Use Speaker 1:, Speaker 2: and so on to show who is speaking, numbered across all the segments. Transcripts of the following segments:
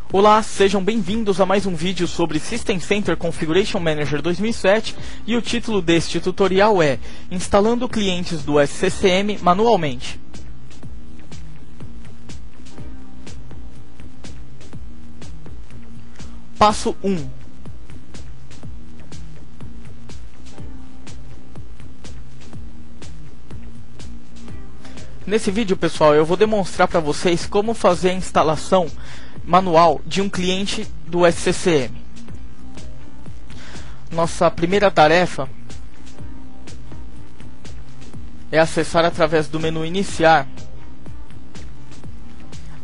Speaker 1: Olá, sejam bem-vindos a mais um vídeo sobre System Center Configuration Manager 2007 e o título deste tutorial é Instalando clientes do SCCM manualmente. Passo 1. Nesse vídeo, pessoal, eu vou demonstrar para vocês como fazer a instalação manual de um cliente do SCCM. Nossa primeira tarefa é acessar através do menu Iniciar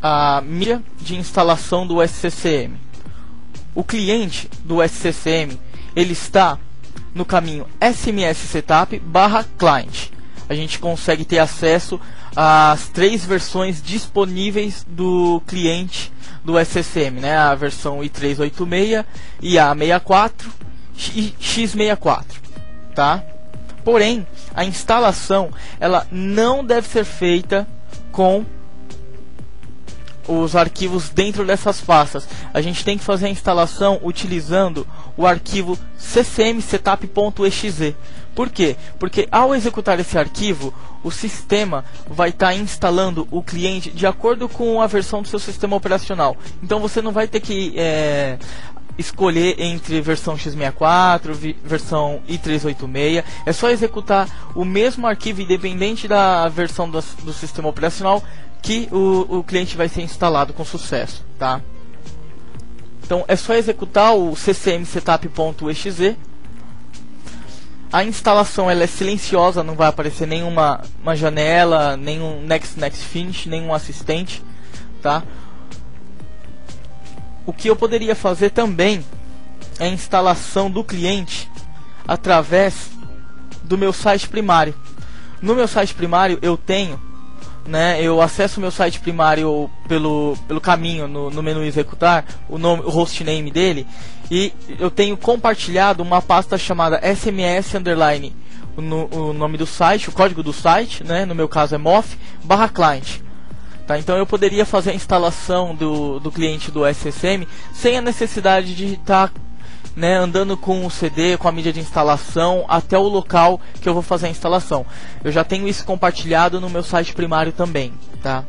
Speaker 1: a mídia de instalação do SCCM. O cliente do SCCM ele está no caminho SMS Setup /client. A gente consegue ter acesso às 3 versões disponíveis do cliente do SCCM, né? A versão i386, IA64 e x64, tá? Porém, a instalação ela não deve ser feita com os arquivos dentro dessas pastas. A gente tem que fazer a instalação utilizando o arquivo ccmsetup.exe. Por quê? Porque ao executar esse arquivo, o sistema vai estar instalando o cliente de acordo com a versão do seu sistema operacional. Então você não vai ter que escolher entre versão x64, versão i386. É só executar o mesmo arquivo independente da versão do sistema operacional que o cliente vai ser instalado com sucesso, tá? Então é só executar o ccmsetup.exe. A instalação ela é silenciosa, não vai aparecer nenhuma janela, nenhum next finish, nenhum assistente, tá? O que eu poderia fazer também é a instalação do cliente através do meu site primário. No meu site primário eu tenho, né, eu acesso o meu site primário pelo caminho no menu executar, o hostname dele, e eu tenho compartilhado uma pasta chamada SMS underline o nome do site, o código do site, né, no meu caso é mof/client. Tá, então eu poderia fazer a instalação do cliente do SCCM sem a necessidade de estar andando com o CD, com a mídia de instalação até o local que eu vou fazer a instalação. Eu já tenho isso compartilhado no meu site primário também, tá?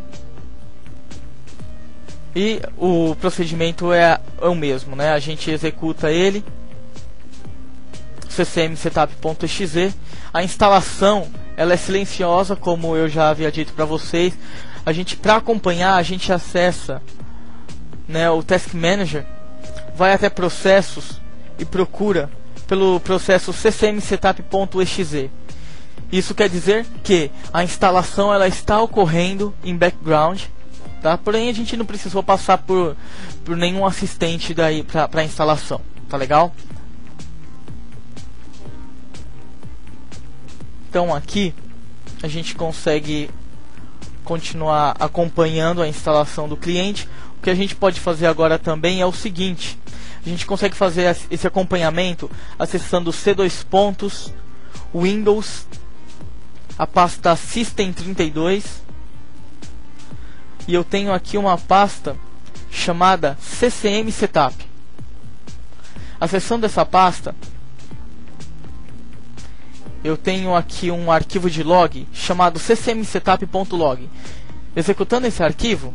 Speaker 1: E o procedimento é o mesmo, né? A gente executa ele, ccmsetup.exe. A instalação ela é silenciosa, como eu já havia dito para vocês. Para acompanhar, a gente acessa, né, o Task Manager, vai até processos e procura pelo processo ccmsetup.exe. Isso quer dizer que a instalação ela está ocorrendo em background, tá? Porém a gente não precisou passar por nenhum assistente daí para a instalação, tá legal? Então aqui a gente consegue continuar acompanhando a instalação do cliente. O que a gente pode fazer agora também é o seguinte: a gente consegue fazer esse acompanhamento acessando Windows, a pasta System32, e eu tenho aqui uma pasta chamada CCM Setup. Acessando essa pasta, eu tenho aqui um arquivo de log chamado ccmsetup.log. Executando esse arquivo,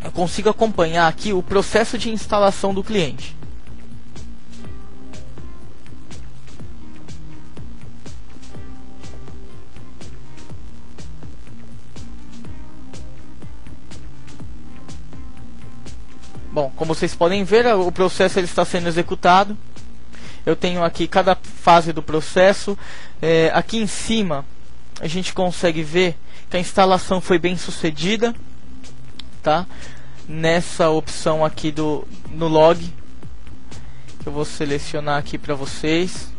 Speaker 1: eu consigo acompanhar aqui o processo de instalação do cliente. Bom, como vocês podem ver, o processo ele está sendo executado. Eu tenho aqui cada fase do processo. Aqui em cima a gente consegue ver que a instalação foi bem sucedida, tá? Nessa opção aqui no log, que eu vou selecionar aqui para vocês.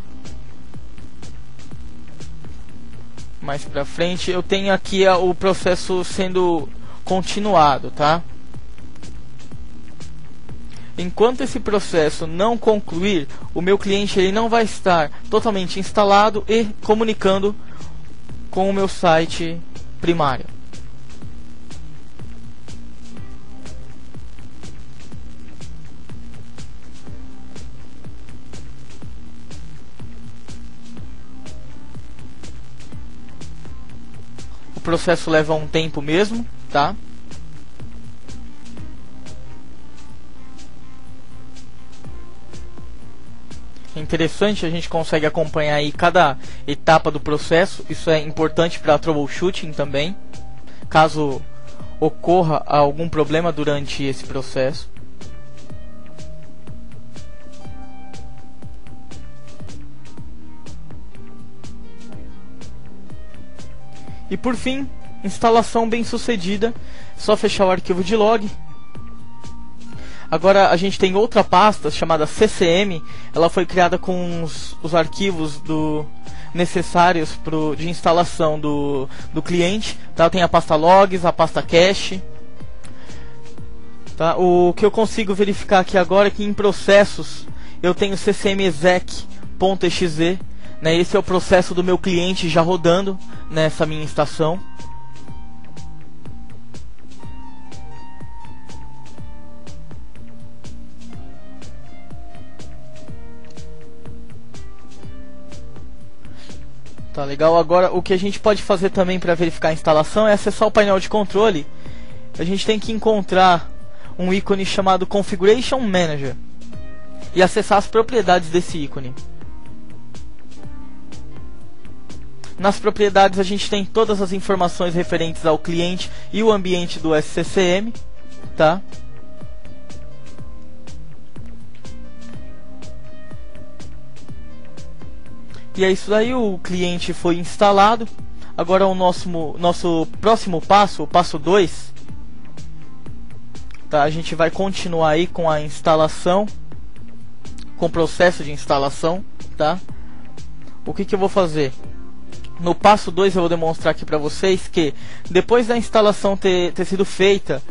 Speaker 1: Mais para frente eu tenho aqui o processo sendo continuado, tá? Enquanto esse processo não concluir, o meu cliente ele não vai estar totalmente instalado e comunicando com o meu site primário. o processo leva um tempo mesmo, tá? É interessante, a gente consegue acompanhar aí cada etapa do processo. Isso é importante para troubleshooting também, caso ocorra algum problema durante esse processo. E por fim, instalação bem sucedida. Só fechar o arquivo de log. Agora a gente tem outra pasta chamada CCM. Ela foi criada com os arquivos necessários de instalação do cliente, tá? Tem a pasta logs, a pasta cache, tá? O que eu consigo verificar aqui agora é que em processos eu tenho ccmexec.exe, né? Esse é o processo do meu cliente já rodando nessa minha estação. Tá legal. Agora o que a gente pode fazer também para verificar a instalação é acessar o painel de controle. A gente tem que encontrar um ícone chamado Configuration Manager e acessar as propriedades desse ícone. Nas propriedades a gente tem todas as informações referentes ao cliente e o ambiente do SCCM, tá? E é isso daí, o cliente foi instalado. Agora o nosso próximo passo, o passo 2, tá? A gente vai continuar aí com a instalação, com o processo de instalação, tá? O que eu vou fazer? No passo 2 eu vou demonstrar aqui para vocês que depois da instalação ter sido feita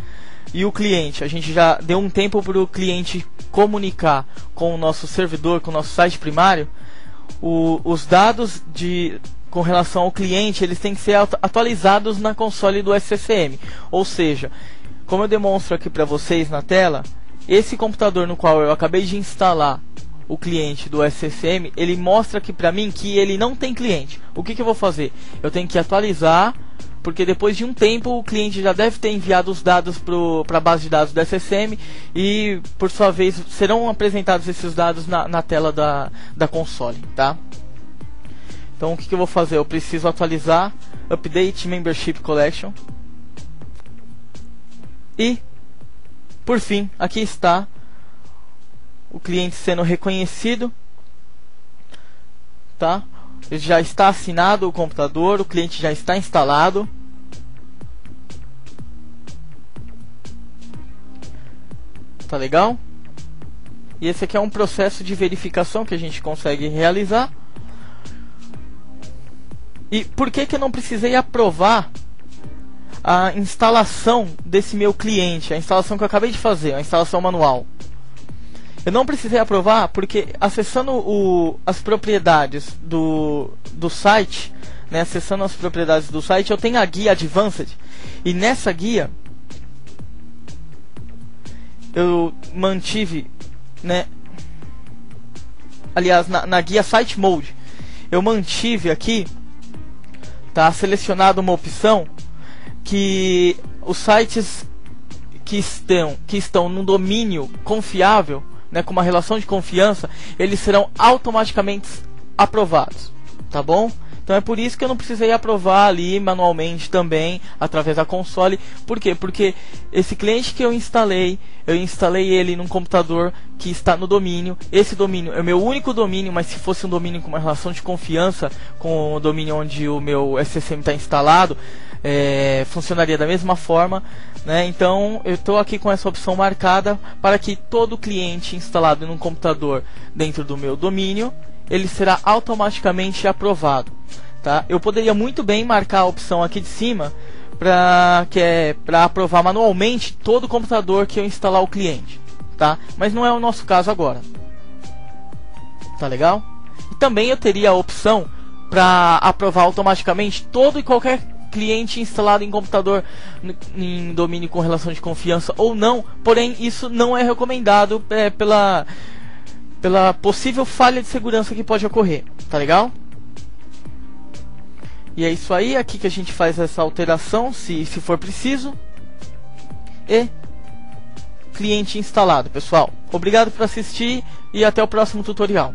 Speaker 1: e o cliente, a gente já deu um tempo para o cliente comunicar com o nosso servidor, com o nosso site primário, os dados com relação ao cliente, eles têm que ser atualizados na console do SCCM. Ou seja, como eu demonstro aqui para vocês na tela, esse computador no qual eu acabei de instalar o cliente do SCCM, ele mostra aqui pra mim que ele não tem cliente. O que eu vou fazer? Eu tenho que atualizar, porque depois de um tempo o cliente já deve ter enviado os dados para a base de dados do SCCM e, por sua vez, serão apresentados esses dados na tela da console, tá? Então o que eu vou fazer? Eu preciso atualizar Update Membership Collection. E, por fim, aqui está o cliente sendo reconhecido, tá? Ele já está assinado o computador, o cliente já está instalado. Tá legal? E esse aqui é um processo de verificação que a gente consegue realizar. E por que eu não precisei aprovar a instalação desse meu cliente, a instalação que eu acabei de fazer, a instalação manual? Eu não precisei aprovar porque acessando as propriedades do site, né, acessando as propriedades do site, eu tenho a guia Advanced, e nessa guia eu mantive, né, aliás, na guia Site Mode, eu mantive aqui, tá, selecionado uma opção que os sites que estão num domínio confiável, né, com uma relação de confiança, eles serão automaticamente aprovados, tá bom? Então é por isso que eu não precisei aprovar ali manualmente também, através da console. Por quê? Porque esse cliente que eu instalei ele num computador que está no domínio. Esse domínio é o meu único domínio, mas se fosse um domínio com uma relação de confiança com o domínio onde o meu SCCM está instalado, funcionaria da mesma forma, né? Então eu estou aqui com essa opção marcada para que todo cliente instalado num computador dentro do meu domínio, ele será automaticamente aprovado, tá? Eu poderia muito bem marcar a opção aqui de cima para aprovar manualmente todo computador que eu instalar o cliente, tá? Mas não é o nosso caso agora, tá legal? E também eu teria a opção para aprovar automaticamente todo e qualquer cliente instalado em computador em domínio com relação de confiança ou não, porém isso não é recomendado pela possível falha de segurança que pode ocorrer, tá legal? E é isso aí, aqui que a gente faz essa alteração, se for preciso. E cliente instalado, pessoal. Obrigado por assistir e até o próximo tutorial.